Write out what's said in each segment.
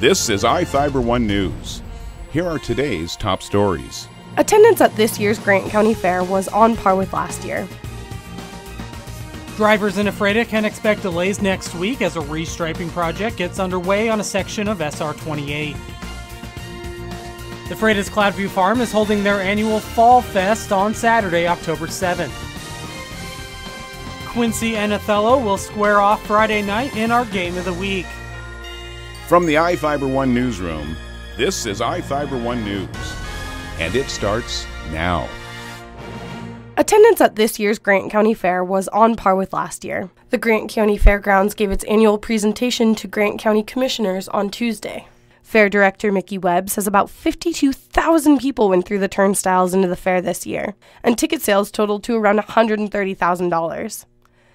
This is iFIBER 1 News. Here are today's top stories. Attendance at this year's Grant County Fair was on par with last year. Drivers in Ephrata can expect delays next week as a restriping project gets underway on a section of SR 28. Ephrata's Cloudview Farm is holding their annual Fall Fest on Saturday, October 7th. Quincy and Othello will square off Friday night in our Game of the Week. From the iFIBER 1 newsroom, this is iFIBER 1 News, and it starts now. Attendance at this year's Grant County Fair was on par with last year. The Grant County Fairgrounds gave its annual presentation to Grant County Commissioners on Tuesday. Fair Director Mickey Webb says about 52,000 people went through the turnstiles into the fair this year, and ticket sales totaled to around $130,000.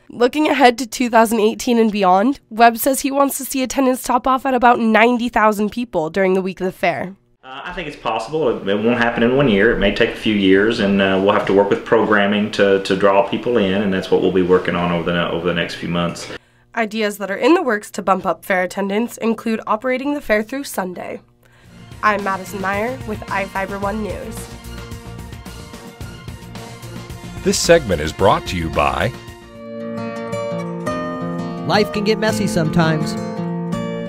Looking ahead to 2018 and beyond, Webb says he wants to see attendance top off at about 90,000 people during the week of the fair. I think it's possible. It won't happen in 1 year. It may take a few years, and we'll have to work with programming to draw people in, and that's what we'll be working on over the next few months. Ideas that are in the works to bump up fair attendance include operating the fair through Sunday. I'm Madison Meyer with iFIBER 1 News. This segment is brought to you by... Life can get messy sometimes.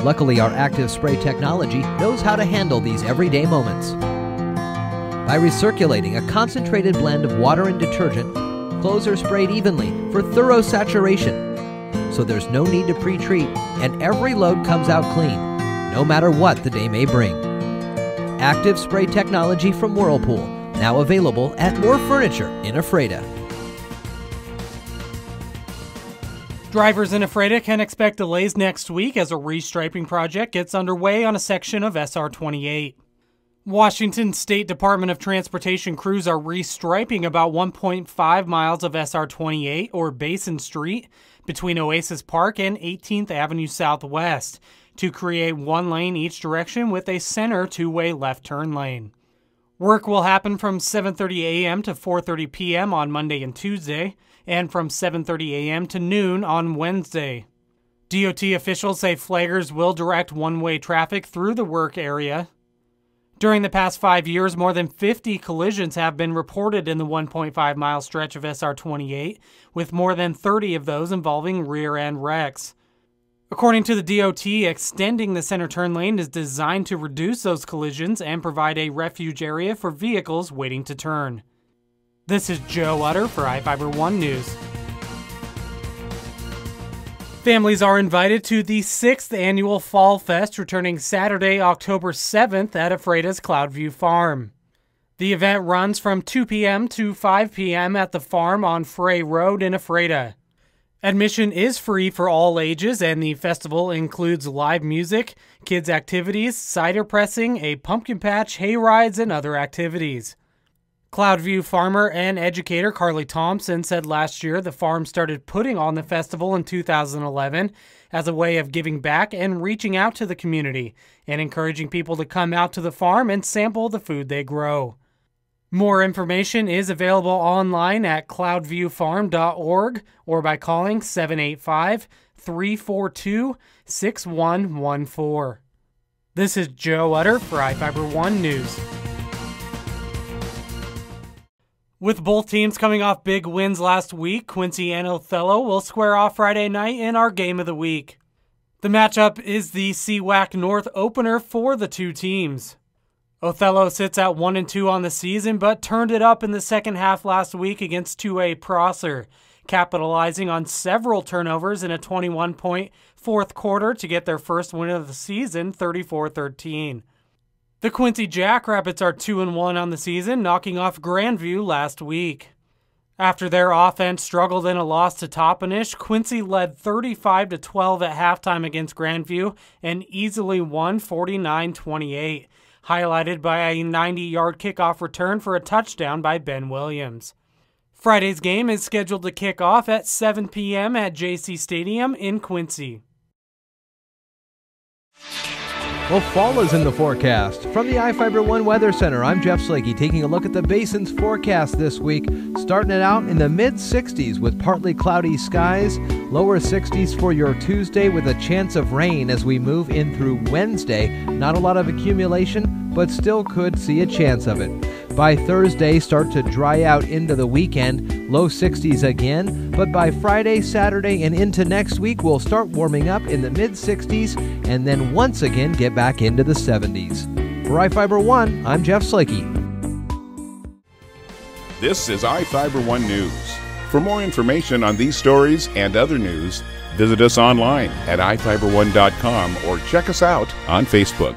Luckily, our active spray technology knows how to handle these everyday moments. By recirculating a concentrated blend of water and detergent, clothes are sprayed evenly for thorough saturation, so there's no need to pre-treat and every load comes out clean, no matter what the day may bring. Active spray technology from Whirlpool, now available at more furniture in Ephrata. Drivers in Ephrata can expect delays next week as a restriping project gets underway on a section of SR 28. Washington State Department of Transportation crews are restriping about 1.5 miles of SR 28, or Basin Street, between Oasis Park and 18th Avenue Southwest to create one lane each direction with a center two-way left turn lane. Work will happen from 7:30 a.m. to 4:30 p.m. on Monday and Tuesday, and from 7:30 a.m. to noon on Wednesday. DOT officials say flaggers will direct one-way traffic through the work area. During the past 5 years, more than 50 collisions have been reported in the 1.5-mile stretch of SR 28, with more than 30 of those involving rear-end wrecks. According to the DOT, extending the center turn lane is designed to reduce those collisions and provide a refuge area for vehicles waiting to turn. This is Joe Utter for iFIBER 1 News. Families are invited to the 6th annual Fall Fest returning Saturday, October 7th at Ephrata's Cloudview Farm. The event runs from 2 p.m. to 5 p.m. at the farm on Frey Road in Ephrata. Admission is free for all ages, and the festival includes live music, kids' activities, cider pressing, a pumpkin patch, hay rides, and other activities. Cloudview farmer and educator Carly Thompson said last year the farm started putting on the festival in 2011 as a way of giving back and reaching out to the community and encouraging people to come out to the farm and sample the food they grow. More information is available online at cloudviewfarm.org or by calling 785-342-6114. This is Joe Utter for iFIBER 1 News. With both teams coming off big wins last week, Quincy and Othello will square off Friday night in our Game of the Week. The matchup is the CWAC North opener for the two teams. Othello sits at 1-2 on the season, but turned it up in the second half last week against 2A Prosser, capitalizing on several turnovers in a 21-point fourth quarter to get their first win of the season, 34-13. The Quincy Jackrabbits are 2-1 on the season, knocking off Grandview last week. After their offense struggled in a loss to Toppenish, Quincy led 35-12 at halftime against Grandview and easily won 49-28, highlighted by a 90-yard kickoff return for a touchdown by Ben Williams. Friday's game is scheduled to kick off at 7 p.m. at JC Stadium in Quincy. Well, fall is in the forecast. From the iFIBER One Weather Center, I'm Jeff Slakey taking a look at the basin's forecast this week. Starting it out in the mid-60s with partly cloudy skies, lower 60s for your Tuesday with a chance of rain as we move in through Wednesday. Not a lot of accumulation, but still could see a chance of it. By Thursday, start to dry out into the weekend, low 60s again, but by Friday, Saturday, and into next week, we'll start warming up in the mid-60s and then once again get back into the 70s. For iFIBER One, I'm Jeff Slakey. This is iFIBER One News. For more information on these stories and other news, visit us online at iFiber1.com or check us out on Facebook.